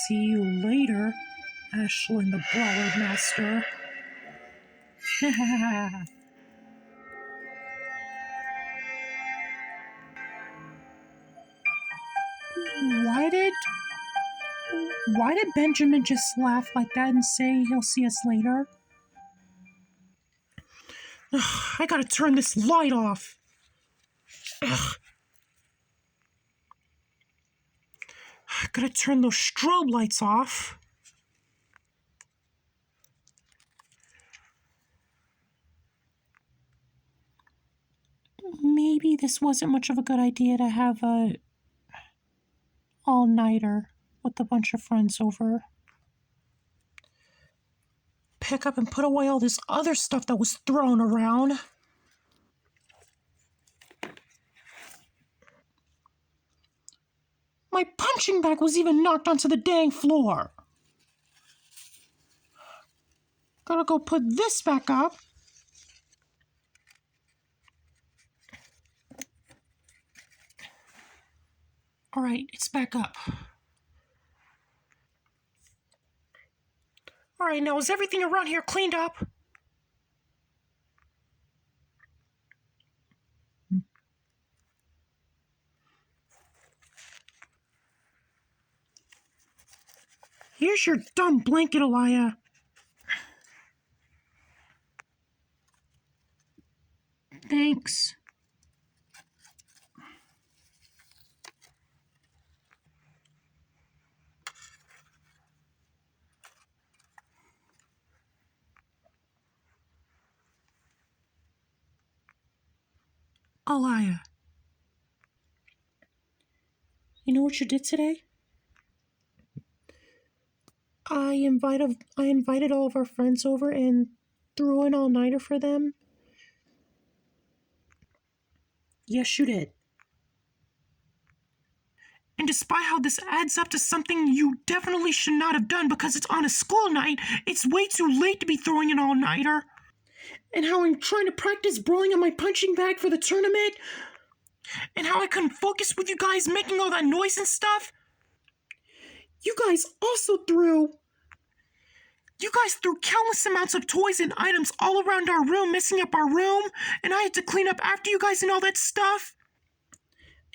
See you later, Ashlyn the Brawler Master. Why did Benjamin just laugh like that and say he'll see us later? I gotta turn this light off. Ugh. I gotta turn those strobe lights off. Maybe this wasn't much of a good idea to have a all-nighter with a bunch of friends over. Pick up and put away all this other stuff that was thrown around. My punching bag was even knocked onto the dang floor. Gotta go put this back up. Alright, it's back up. Alright, now is everything around here cleaned up? Here's your dumb blanket, Elia. Thanks. Elia. You know what you did today? I invited all of our friends over and threw an all-nighter for them. Yes, you did. And despite how this adds up to something you definitely should not have done because it's on a school night, it's way too late to be throwing an all-nighter. And how I'm trying to practice brawling on my punching bag for the tournament. And how I couldn't focus with you guys making all that noise and stuff. You guys threw countless amounts of toys and items all around our room, messing up our room, and I had to clean up after you guys and all that stuff.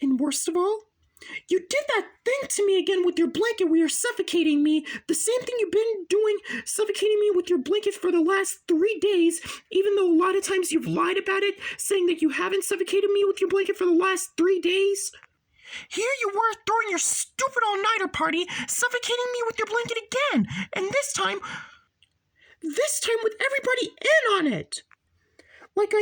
And worst of all, you did that thing to me again with your blanket where you're suffocating me. The same thing you've been doing, suffocating me with your blanket for the last 3 days, even though a lot of times you've lied about it, saying that you haven't suffocated me with your blanket for the last 3 days. Here you were throwing your stupid all-nighter party, suffocating me with your blanket again, and this time with everybody in on it. Like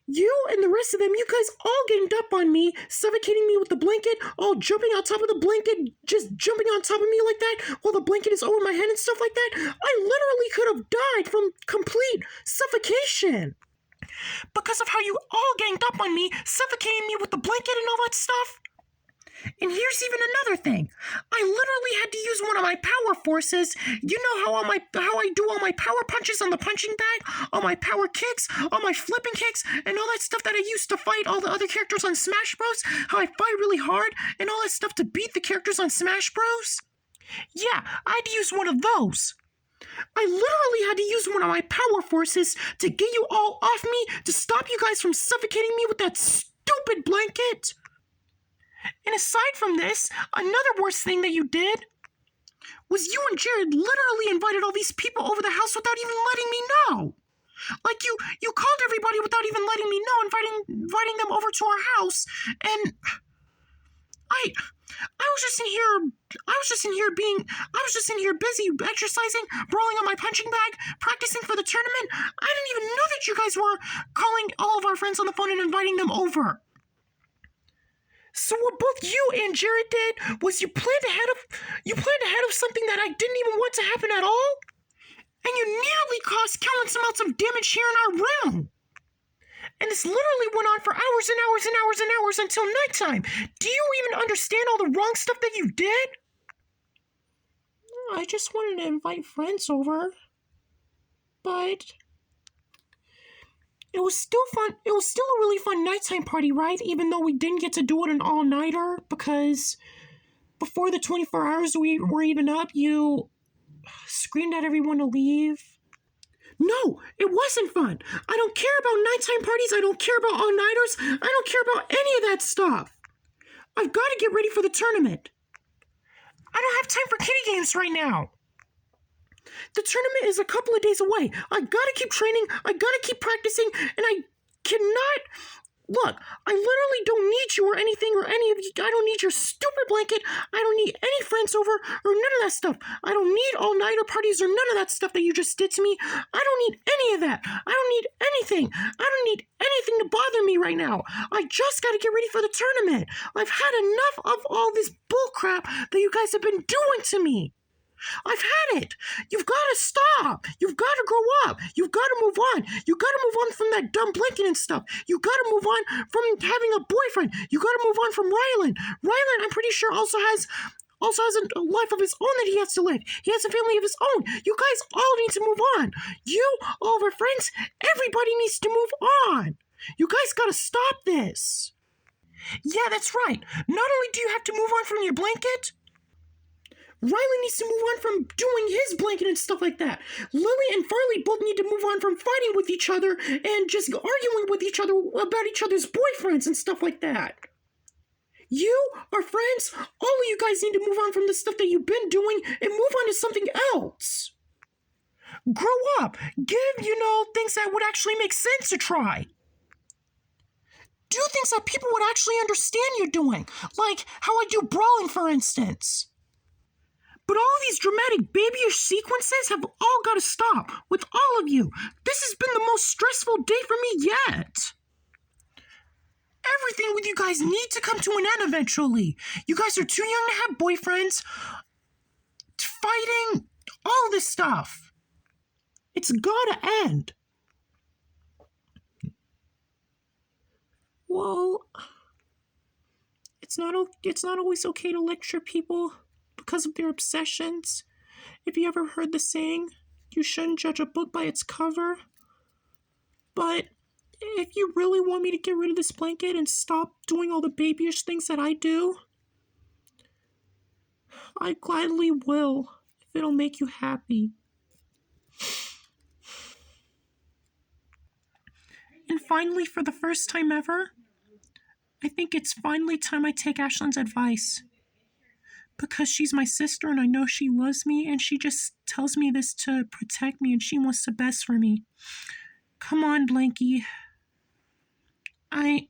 you and the rest of them, you guys all ganged up on me, suffocating me with the blanket, all jumping on top of the blanket, just jumping on top of me like that, while the blanket is over my head and stuff like that. I literally could have died from complete suffocation. Because of how you all ganged up on me, suffocating me with the blanket and all that stuff. And here's even another thing. I literally had to use one of my power forces. You know how I do all my power punches on the punching bag, all my power kicks, all my flipping kicks, and all that stuff that I used to fight all the other characters on Smash Bros. How I fight really hard and all that stuff to beat the characters on Smash Bros. Yeah, I had to use one of those. I literally had to use one of my power forces to get you all off me, to stop you guys from suffocating me with that stupid blanket. And aside from this, another worst thing that you did was you and Jared literally invited all these people over the house without even letting me know. Like you called everybody without even letting me know, inviting them over to our house, and I was just in here busy exercising, brawling on my punching bag, practicing for the tournament. I didn't even know that you guys were calling all of our friends on the phone and inviting them over. So what both you and Jared did was you planned ahead of something that I didn't even want to happen at all, and you nearly caused countless amounts of damage here in our room. And this literally went on for hours and hours and hours and hours until nighttime. Do you even understand all the wrong stuff that you did? I just wanted to invite friends over, but it was still fun. It was still a really fun nighttime party, right? Even though we didn't get to do it an all-nighter because before the 24 hours we were even up, you screamed at everyone to leave. No, it wasn't fun. I don't care about nighttime parties. I don't care about all-nighters. I don't care about any of that stuff. I've got to get ready for the tournament. I don't have time for kiddie games right now. The tournament is a couple of days away. I gotta keep training. I gotta keep practicing. And I cannot... Look, I literally don't need you or anything or any of you. I don't need your stupid blanket. I don't need any friends over or none of that stuff. I don't need all-nighter parties or none of that stuff that you just did to me. I don't need any of that. I don't need anything. I don't need anything to bother me right now. I just got to get ready for the tournament. I've had enough of all this bullcrap that you guys have been doing to me. I've had it. You've got to stop. You've got to grow up. You've got to move on. You've got to move on from that dumb blanket and stuff. You've got to move on from having a boyfriend. You've got to move on from Rylan. Rylan, I'm pretty sure also has a life of his own that he has to live. He has a family of his own. You guys all need to move on. You, all of our friends, everybody needs to move on. You guys got to stop this. Yeah, that's right. Not only do you have to move on from your blanket, Riley needs to move on from doing his blanket and stuff like that. Lily and Farley both need to move on from fighting with each other and just arguing with each other about each other's boyfriends and stuff like that. You, our friends, all of you guys need to move on from the stuff that you've been doing and move on to something else. Grow up. Give, things that would actually make sense to try. Do things that people would actually understand you're doing. Like how I do brawling, for instance. But all of these dramatic babyish sequences have all got to stop with all of you. This has been the most stressful day for me yet. Everything with you guys need to come to an end eventually. You guys are too young to have boyfriends. Fighting, all this stuff. It's gotta end. Well, it's not always okay to lecture people because of their obsessions. If you ever heard the saying, you shouldn't judge a book by its cover. But if you really want me to get rid of this blanket and stop doing all the babyish things that I do, I gladly will, if it'll make you happy. And finally, for the first time ever, I think it's finally time I take Ashlyn's advice. Because she's my sister and I know she loves me and she just tells me this to protect me and she wants the best for me. Come on, Blanky. I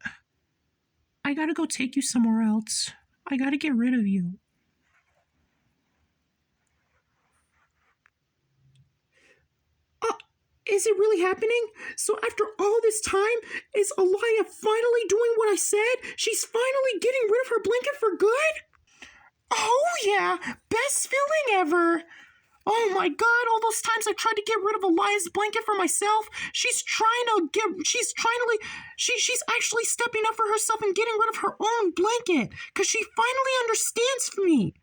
gotta go take you somewhere else. I gotta get rid of you. Is it really happening? So after all this time, is Aliyah finally doing what I said? She's finally getting rid of her blanket for good? Oh yeah, best feeling ever. Oh my god, all those times I tried to get rid of Aliyah's blanket for myself. She's actually stepping up for herself and getting rid of her own blanket. Because she finally understands me.